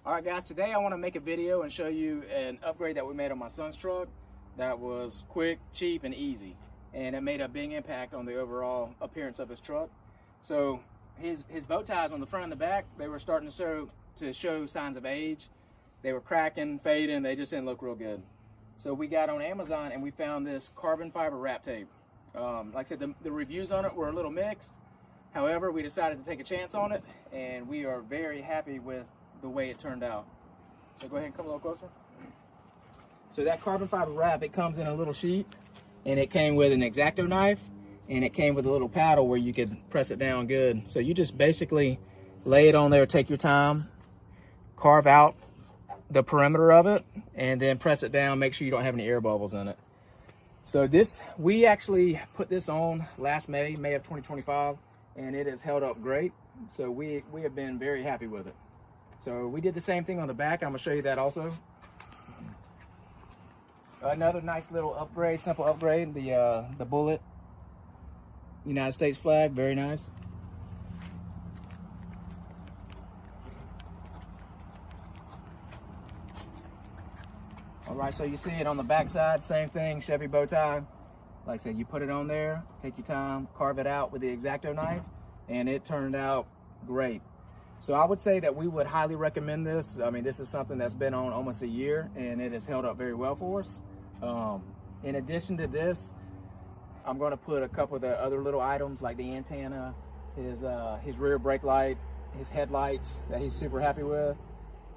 Alright guys, today I want to make a video and show you an upgrade that we made on my son's truck that was quick, cheap, and easy. And it made a big impact on the overall appearance of his truck. So his bow ties on the front and the back, they were starting to show signs of age. They were cracking, fading, they just didn't look real good. So we got on Amazon and we found this carbon fiber wrap tape. Like I said, the reviews on it were a little mixed. However, we decided to take a chance on it, and we are very happy with the way it turned out. So go ahead and come a little closer. So that carbon fiber wrap, it comes in a little sheet, and it came with an X-Acto knife, and it came with a little paddle where you could press it down good. So you just basically lay it on there, take your time, carve out the perimeter of it, and then press it down, make sure you don't have any air bubbles in it. So this, we actually put this on last May of 2025, and it has held up great. So we have been very happy with it. So we did the same thing on the back. I'm gonna show you that also. Another nice little upgrade, simple upgrade, the bullet United States flag, very nice. All right, so you see it on the back side, same thing, Chevy Bowtie. Like I said, you put it on there, take your time, carve it out with the X-Acto knife, and it turned out great. So I would say that we would highly recommend this. I mean, this is something that's been on almost a year, and it has held up very well for us. In addition to this, I'm going to put a couple of the other little items like the antenna, his rear brake light, his headlights that he's super happy with.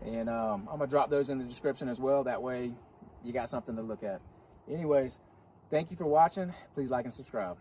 And I'm going to drop those in the description as well. That way you got something to look at. Anyways, thank you for watching. Please like and subscribe.